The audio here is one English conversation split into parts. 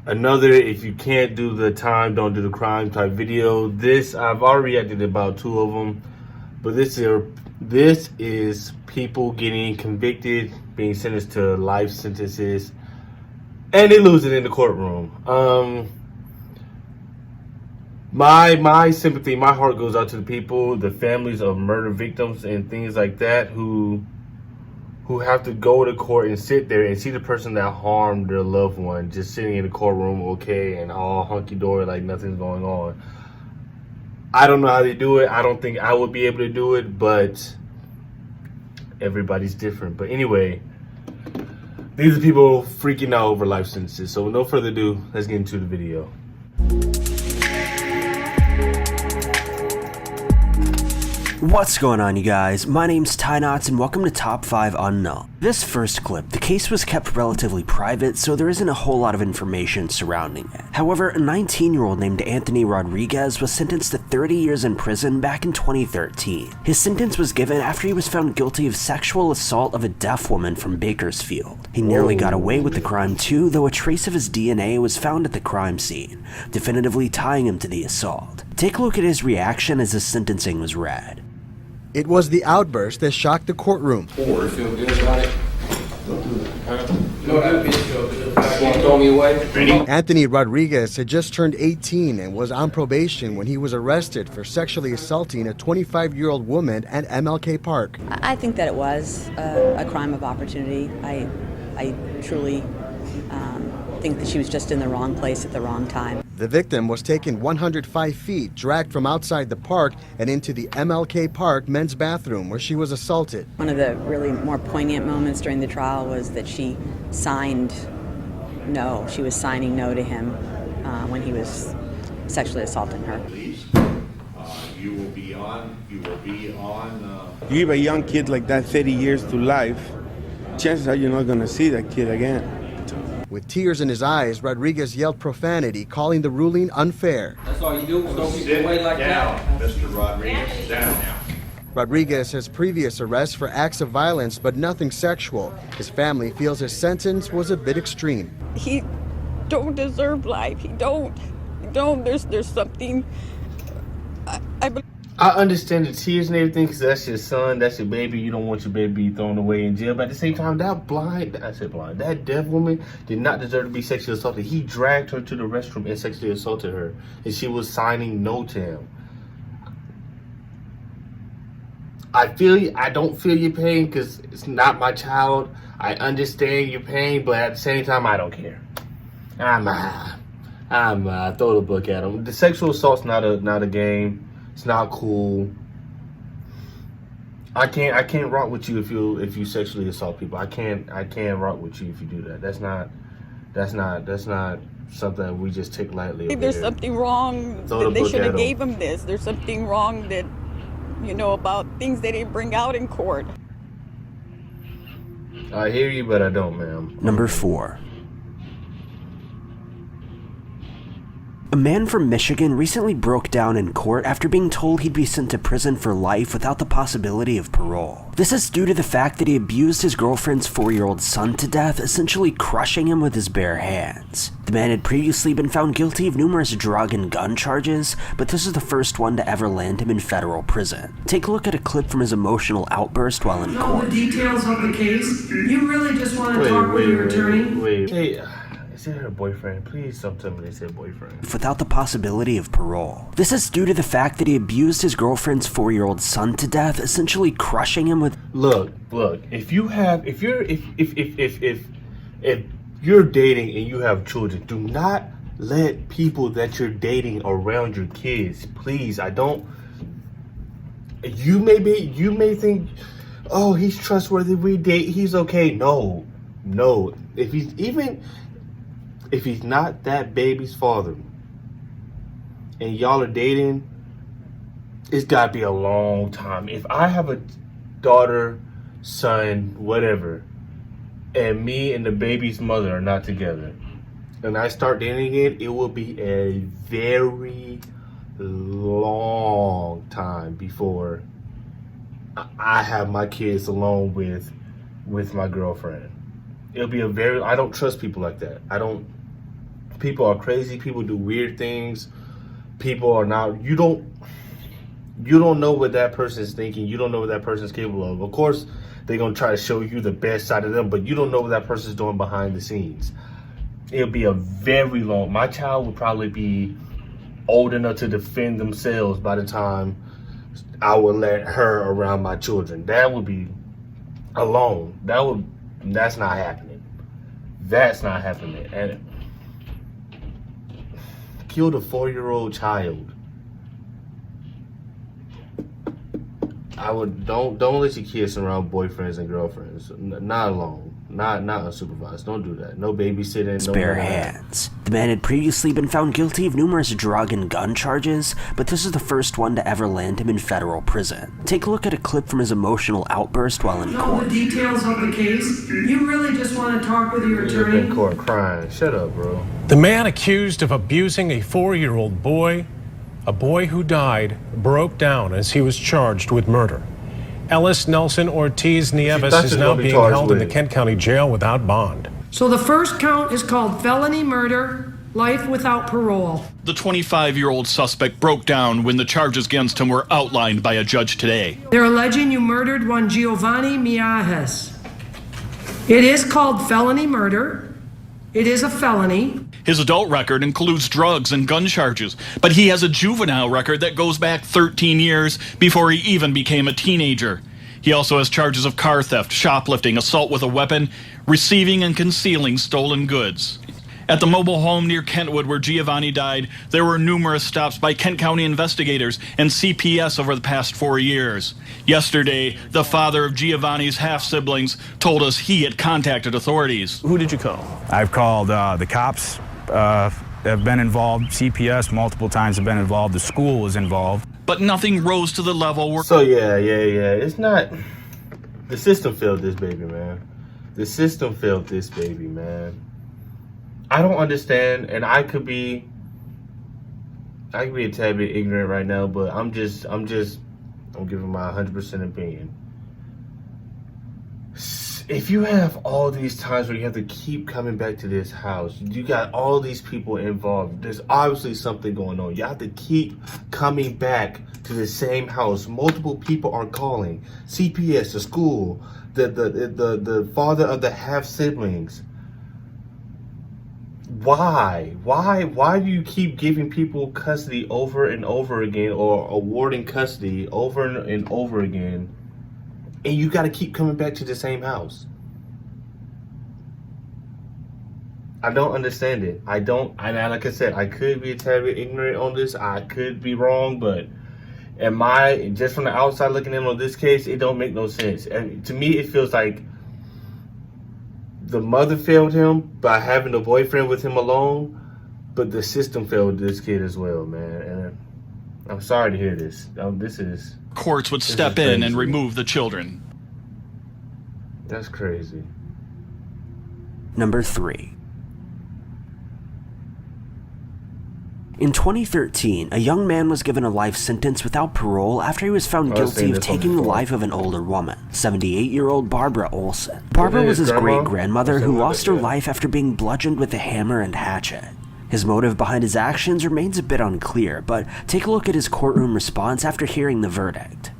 Another, if you can't do the time, don't do the crime type video. This, I've already reacted to about 2 of them, but this is people getting convicted, being sentenced to life sentences, and they lose it in the courtroom. My sympathy, my heart goes out to the people, the families of murder victims and things like that who have to go to court and sit there and see the person that harmed their loved one just sitting in the courtroom okay and all hunky-dory like nothing's going on. I don't know how they do it. I don't think I would be able to do it, but everybody's different. But anyway, these are people freaking out over life sentences. So with no further ado, let's get into the video. What's going on, you guys? My name's Ty Knots and welcome to Top 5 Unknown. This first clip, the case was kept relatively private, so there isn't a whole lot of information surrounding it. However, a 19-year-old named Anthony Rodriguez was sentenced to 30 years in prison back in 2013. His sentence was given after he was found guilty of sexual assault of a deaf woman from Bakersfield. He nearly got away with the crime too, though a trace of his DNA was found at the crime scene, definitively tying him to the assault. Take a look at his reaction as his sentencing was read. It was the outburst that shocked the courtroom. You feel good about it? Don't do that. No, that bitch feel good. You wanna throw me away? Anthony Rodriguez had just turned 18 and was on probation when he was arrested for sexually assaulting a 25-year-old woman at MLK Park. I think that it was a crime of opportunity. I truly think that she was just in the wrong place at the wrong time. The victim was taken 105 feet, dragged from outside the park and into the MLK Park men's bathroom where she was assaulted. One of the really more poignant moments during the trial was that she signed no. She was signing no to him when he was sexually assaulting her. You will be on. You give a young kid like that 30 years to life, chances are you're not going to see that kid again. With tears in his eyes, Rodriguez yelled profanity, calling the ruling unfair. That's all you do? Throw people away like Down, that? Mr. Rodriguez. Down now. Rodriguez has previous arrests for acts of violence, but nothing sexual. His family feels his sentence was a bit extreme. He don't deserve life. He don't. There's something. I understand the tears and everything because that's your son, that's your baby. You don't want your baby thrown away in jail. But at the same time, that deaf woman did not deserve to be sexually assaulted. He dragged her to the restroom and sexually assaulted her. And she was signing no to him. I feel you. I don't feel your pain because it's not my child. I understand your pain, but at the same time, I don't care. I'm throw the book at him. The sexual assault's not a game. It's not cool. I can't rock with you if you sexually assault people. I can't rock with you if you do that. That's not something we just take lightly. There's something wrong. That they should have gave him this. There's something wrong that, about things they didn't bring out in court. I hear you, but I don't, ma'am. Number 4. A man from Michigan recently broke down in court after being told he'd be sent to prison for life without the possibility of parole. This is due to the fact that he abused his girlfriend's 4-year-old son to death, essentially crushing him with his bare hands. The man had previously been found guilty of numerous drug and gun charges, but this is the first one to ever land him in federal prison. Take a look at a clip from his emotional outburst while in court. All the details of the case? You really just want to talk with your attorney? Hey, is that her boyfriend? Please don't tell me they said boyfriend. Without the possibility of parole. This is due to the fact that he abused his girlfriend's 4-year-old son to death, essentially crushing him with. Look. If you're dating and you have children, do not let people that you're dating around your kids. Please, You may think, oh, he's trustworthy. We date. He's okay. No. If he's not that baby's father and y'all are dating, it's gotta be a long time. If I have a daughter, son, whatever, and me and the baby's mother are not together, and I start dating again, it will be a very long time before I have my kids alone with my girlfriend. It'll be I don't trust people like that. People are crazy. People do weird things. People are not. You don't know what that person is thinking. You don't know what that person is capable of. Of course, they're gonna try to show you the best side of them, but you don't know what that person is doing behind the scenes. It'll be a very long. My child would probably be old enough to defend themselves by the time I would let her around my children. That would be alone. That's not happening. That's not happening. And killed a 4-year-old child. I would don't let your kids surround boyfriends and girlfriends. Not alone. Not unsupervised. Don't do that. No babysitting. Bare hands. The man had previously been found guilty of numerous drug and gun charges, but this is the first one to ever land him in federal prison. Take a look at a clip from his emotional outburst while in All court. the details of the case. You really just want to talk with your You're attorney? in court crying. Shut up, bro. The man accused of abusing a 4-year-old boy, a boy who died, broke down as he was charged with murder. Ellis Nelson Ortiz Nieves is now being held in the Kent County Jail without bond. So the first count is called felony murder, life without parole. The 25-year-old suspect broke down when the charges against him were outlined by a judge today. They're alleging you murdered one Giovanni Miajes. It is called felony murder. It is a felony. His adult record includes drugs and gun charges, but he has a juvenile record that goes back 13 years before he even became a teenager. He also has charges of car theft, shoplifting, assault with a weapon, receiving and concealing stolen goods. At the mobile home near Kentwood where Giovanni died, there were numerous stops by Kent County investigators and CPS over the past 4 years. Yesterday, the father of Giovanni's half-siblings told us he had contacted authorities. Who did you call? I've called the cops. Have been involved. CPS multiple times have been involved. The school was involved. But nothing rose to the level where... So yeah. It's not... The system failed this baby, man. The system failed this baby, man. I don't understand, and I could be a tad bit ignorant right now, but I'm giving my 100% opinion. If you have all these times where you have to keep coming back to this house, you got all these people involved, there's obviously something going on. You have to keep coming back to the same house. Multiple people are calling. CPS, the school, the father of the half-siblings. Why do you keep giving people custody over and over again, or awarding custody over and over again, and you got to keep coming back to the same house? I don't understand it. And like I said, I could be a tad bit ignorant on this. I could be wrong, but just from the outside looking in on this case, it don't make no sense. And to me, it feels like the mother failed him by having a boyfriend with him alone, but the system failed this kid as well, man. And I'm sorry to hear this. Courts would step in and remove the children. That's crazy. Number 3. In 2013, a young man was given a life sentence without parole after he was found guilty of taking the life of an older woman, 78-year-old Barbara Olson. Barbara was his great-grandmother who lost her life after being bludgeoned with a hammer and hatchet. His motive behind his actions remains a bit unclear, but take a look at his courtroom response after hearing the verdict.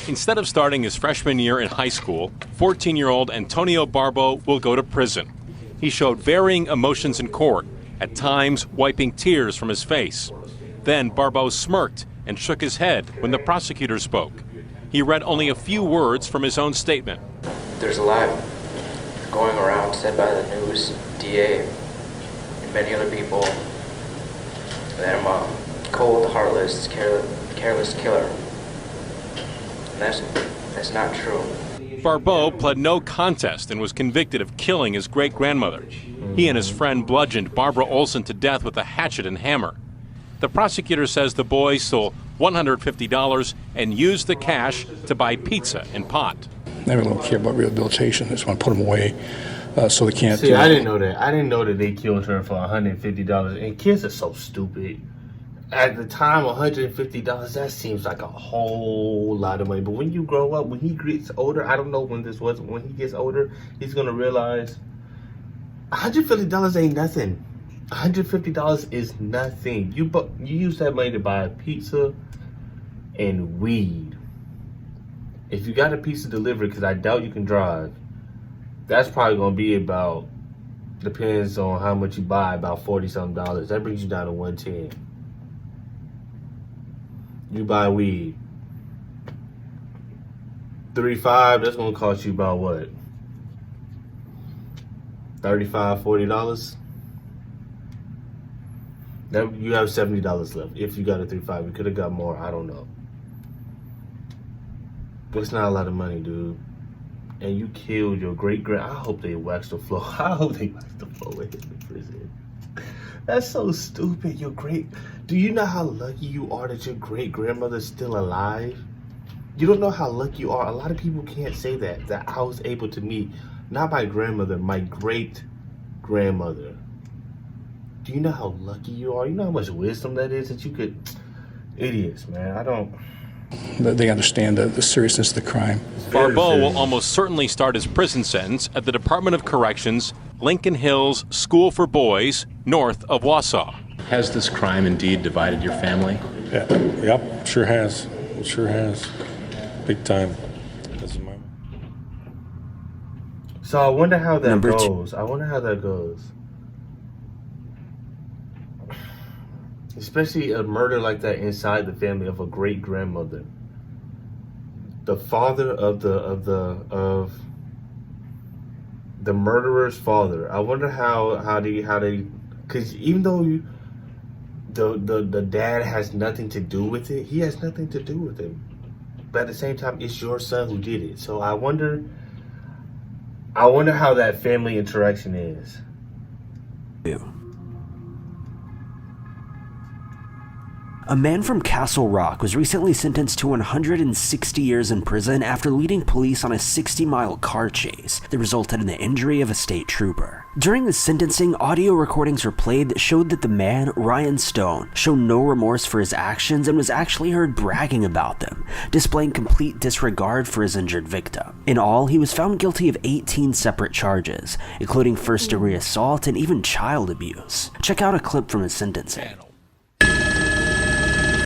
Instead of starting his freshman year in high school, 14-year-old Antonio Barbo will go to prison. He showed varying emotions in court, at times wiping tears from his face. Then Barbo smirked and shook his head when the prosecutor spoke. He read only a few words from his own statement. There's a lot going around said by the news, DA, and many other people that I'm a cold, heartless, careless killer. And that's not true. Barbo pled no contest and was convicted of killing his great-grandmother. He and his friend bludgeoned Barbara Olson to death with a hatchet and hammer. The prosecutor says the boy stole $150 and used the cash to buy pizza and pot. They really don't care about rehabilitation. They just want to put them away so they can't... See, I didn't know that. I didn't know that they killed her for $150. And kids are so stupid. At the time, $150, that seems like a whole lot of money. But when you grow up, when he gets older, I don't know when this was, when he gets older, he's going to realize $150 ain't nothing. $150 is nothing. You use that money to buy a pizza and weed. If you got a pizza delivered, because I doubt you can drive, that's probably gonna be about, depends on how much you buy, about $40-something. That brings you down to $110. You buy weed, $35, that's gonna cost you about what? $35, $40? That, you have $70 left. If you got a 3.5, you could have got more, I don't know. But it's not a lot of money, dude. And you killed your great-grand. I hope they wax the floor. I hope they wax the floor in the prison. That's so stupid. Do you know how lucky you are that your great-grandmother's still alive? You don't know how lucky you are. A lot of people can't say that I was able to meet, not my grandmother, my great-grandmother. Do you know how lucky you are? You know how much wisdom that is that you could... Idiots, man. I don't... They understand the seriousness of the crime. Barbeau will almost certainly start his prison sentence at the Department of Corrections, Lincoln Hills School for Boys, north of Wausau. Has this crime indeed divided your family? Yeah, yep, sure has. It sure has. Big time. So I wonder how that goes. I wonder how that goes. Especially a murder like that inside the family of a great grandmother. The father of the murderer's father. I wonder how they, because even though the dad has nothing to do with it, he has nothing to do with it. But at the same time, it's your son who did it. So I wonder how that family interaction is. A man from Castle Rock was recently sentenced to 160 years in prison after leading police on a 60-mile car chase that resulted in the injury of a state trooper. During the sentencing, audio recordings were played that showed that the man, Ryan Stone, showed no remorse for his actions and was actually heard bragging about them, displaying complete disregard for his injured victim. In all, he was found guilty of 18 separate charges, including first-degree assault and even child abuse. Check out a clip from his sentencing.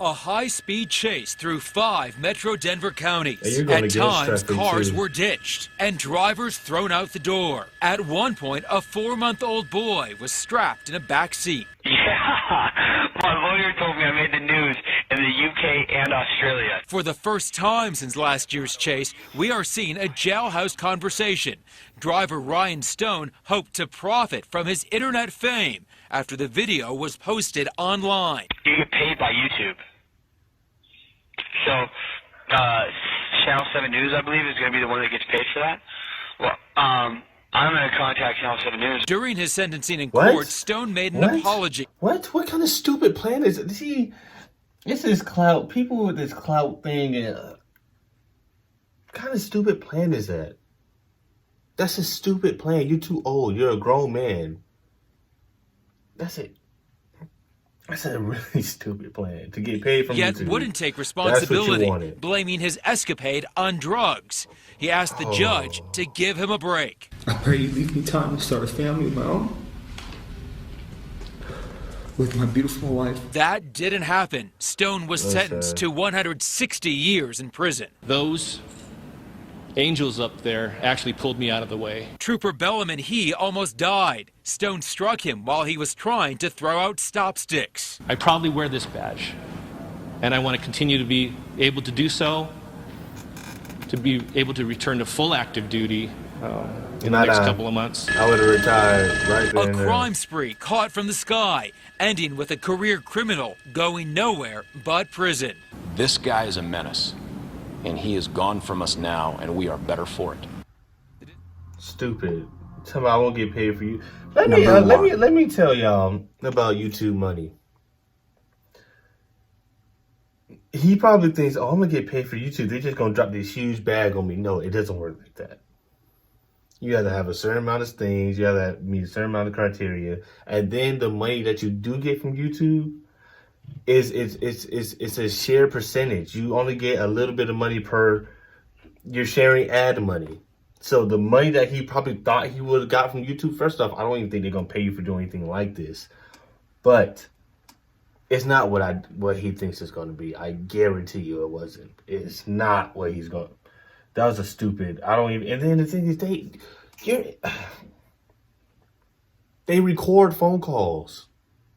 A high-speed chase through 5 Metro Denver counties. At times, cars were ditched and drivers thrown out the door. At one point, a 4-month-old boy was strapped in a back seat. Yeah, my lawyer told me I made the news in the UK and Australia. For the first time since last year's chase, we are seeing a jailhouse conversation. Driver Ryan Stone hoped to profit from his internet fame after the video was posted online. You get paid by YouTube. So, Channel 7 News, I believe, is going to be the one that gets paid for that. Well, I'm going to contact Channel 7 News. During his sentencing in court, Stone made an apology. What kind of stupid plan is it? See, this is clout. People with this clout thing, what kind of stupid plan is that? That's a stupid plan. You're too old. You're a grown man. That's it. That's a really stupid plan to get paid from Yet YouTube. wouldn't take responsibility, blaming his escapade on drugs. He asked the judge to give him a break. I pray you leave me time to start a family of my own with my beautiful wife. That didn't happen. Stone was sentenced to 160 years in prison. Those angels up there actually pulled me out of the way. Trooper Bellum and he almost died. Stone struck him while he was trying to throw out stop sticks. I proudly wear this badge, and I want to continue to be able to do so, to be able to return to full active duty in the next couple of months. I would have retired right there. A crime spree caught from the sky, ending with a career criminal going nowhere but prison. This guy is a menace, and he is gone from us now, and we are better for it. Stupid. Tell me I won't get paid for you. Let me tell y'all about YouTube money. He probably thinks, oh, I'm gonna get paid for YouTube. They're just gonna drop this huge bag on me. No, it doesn't work like that. You gotta have a certain amount of things. You gotta meet a certain amount of criteria, and then the money that you do get from YouTube is it's a share percentage. You only get a little bit of money per. You're sharing ad money. So the money that he probably thought he would have got from YouTube, first off, I don't even think they're going to pay you for doing anything like this. But it's not what he thinks it's going to be. I guarantee you it wasn't. It's not what he's going to. That was a stupid. I don't even. And then the thing is, they record phone calls.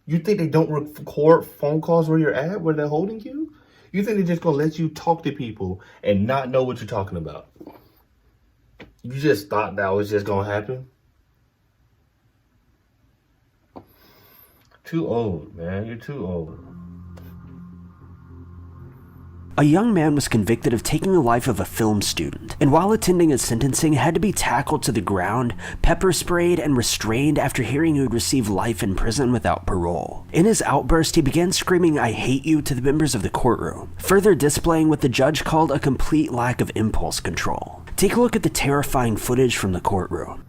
You think they don't record phone calls where you're at, where they're holding you? You think they're just going to let you talk to people and not know what you're talking about? You just thought that was just going to happen? Too old, man. You're too old. A young man was convicted of taking the life of a film student, and while attending his sentencing had to be tackled to the ground, pepper sprayed, and restrained after hearing he would receive life in prison without parole. In his outburst, he began screaming "I hate you" to the members of the courtroom, further displaying what the judge called a complete lack of impulse control. Take a look at the terrifying footage from the courtroom.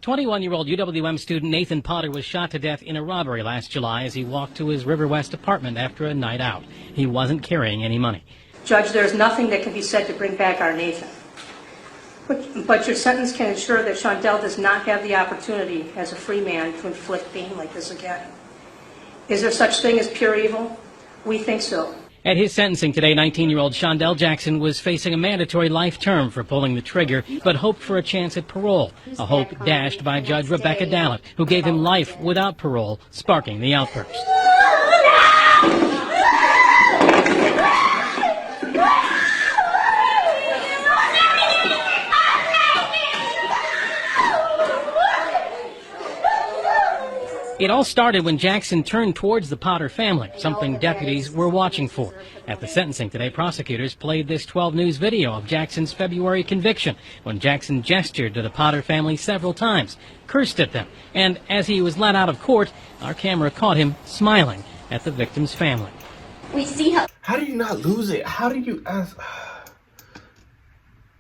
21-year-old UWM student Nathan Potter was shot to death in a robbery last July as he walked to his River West apartment after a night out. He wasn't carrying any money. Judge, there's nothing that can be said to bring back our Nathan. But your sentence can ensure that Shondell does not have the opportunity as a free man to inflict pain like this again. Is there such thing as pure evil? We think so. At his sentencing today, 19-year-old Shondell Jackson was facing a mandatory life term for pulling the trigger, but hoped for a chance at parole, a hope dashed by Judge Rebecca Dallett, who gave him life without parole, sparking the outburst. It all started when Jackson turned towards the Potter family, something deputies were watching for. At the sentencing today, prosecutors played this 12 News video of Jackson's February conviction, when Jackson gestured to the Potter family several times, cursed at them, and as he was let out of court, our camera caught him smiling at the victim's family. We see how do you not lose it? How do you ask?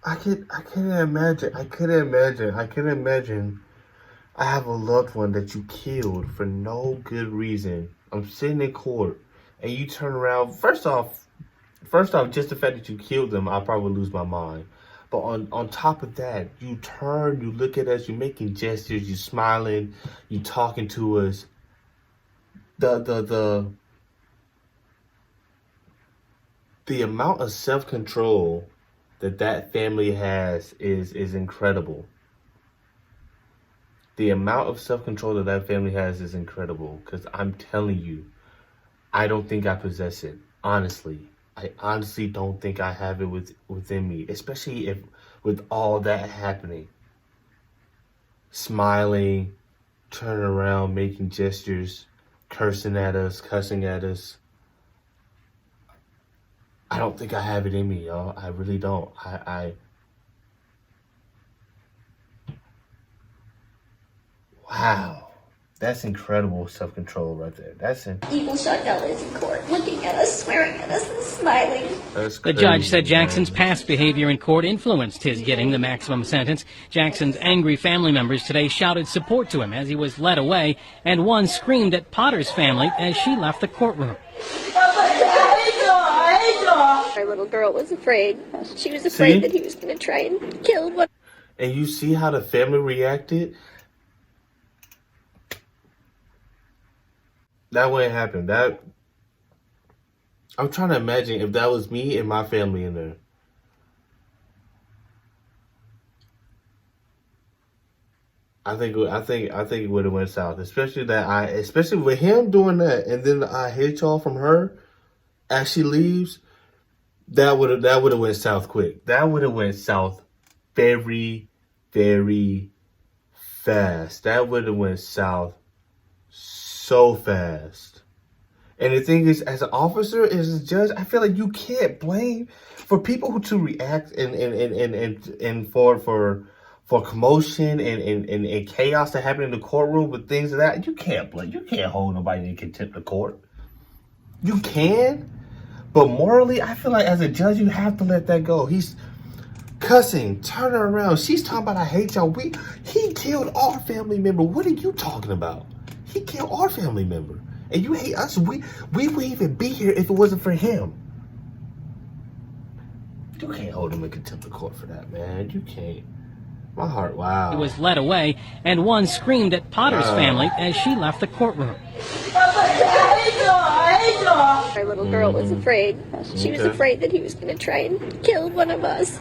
I couldn't imagine. I have a loved one that you killed for no good reason. I'm sitting in court and you turn around. First off, just the fact that you killed them, I'll probably lose my mind. But on top of that, you turn, you look at us, you're making gestures, you're smiling, you're talking to us. The amount of self-control that family has is incredible. The amount of self-control that family has is incredible, because I'm telling you, I don't think I possess it. Honestly, I honestly don't think I have it within me, especially if with all that happening. Smiling, turning around, making gestures, cursing at us, cussing at us. I don't think I have it in me, y'all. I really don't. Wow, that's incredible self-control right there. That's Evil Shondell is in court, looking at us, swearing at us, and smiling. The judge said Jackson's past behavior in court influenced his getting the maximum sentence. Jackson's angry family members today shouted support to him as he was led away, and one screamed at Potter's family as she left the courtroom. Our little girl was afraid. She was afraid that he was going to try and kill one. And you see how the family reacted? That wouldn't happen. I'm trying to imagine if that was me and my family in there. I think it would have went south, especially with him doing that, and then I hate y'all from her as she leaves. That would have went south quick. That would have went south very, very fast. That would have went south so fast. And the thing is, as an officer, as a judge, I feel like you can't blame for people who to react and for commotion and chaos to happen in the courtroom with things like that. You can't blame. You can't hold nobody in contempt of court. You can, but morally, I feel like as a judge, you have to let that go. He's cussing, turning around. She's talking about, I hate y'all. He killed our family member. What are you talking about? He killed our family member. And you hate us. We wouldn't even be here if it wasn't for him. You can't hold him in contempt of court for that, man. You can't. My heart, wow. He was led away, and one screamed at Potter's family as she left the courtroom. Our little girl was afraid. She was afraid that he was going to try and kill one of us.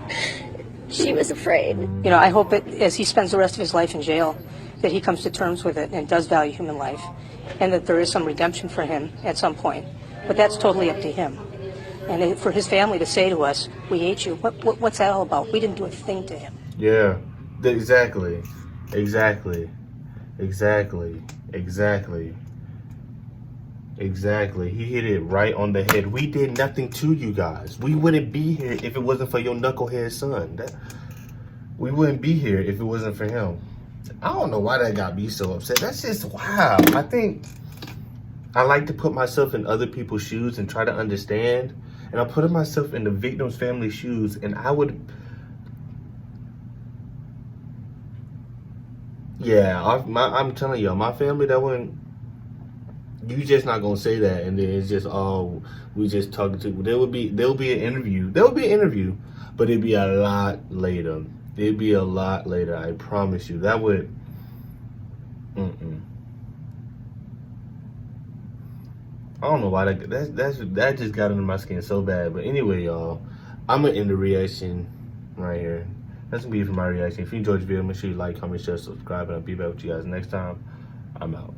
She was afraid. You know, I hope that as he spends the rest of his life in jail, that he comes to terms with it and does value human life, and that there is some redemption for him at some point. But that's totally up to him. And for his family to say to us, "We hate you," what's that all about? We didn't do a thing to him. Yeah, exactly. He hit it right on the head. We did nothing to you guys. We wouldn't be here if it wasn't for your knucklehead son. We wouldn't be here if it wasn't for him. I don't know why that got me so upset. That's just wow. I think I like to put myself in other people's shoes and try to understand. And I'm putting myself in the victim's family shoes, and I would... Yeah, I'm telling y'all, my family, that wouldn't... You just not gonna say that, and then it's just, oh, we just talking to... There'll be an interview. But it'd be a lot later. I promise you. That would... I don't know why that just got under my skin so bad. But anyway, y'all, I'm gonna end the reaction right here. That's gonna be it for my reaction. If you enjoyed the video, make sure you like, comment, share, subscribe, and I'll be back with you guys next time. I'm out.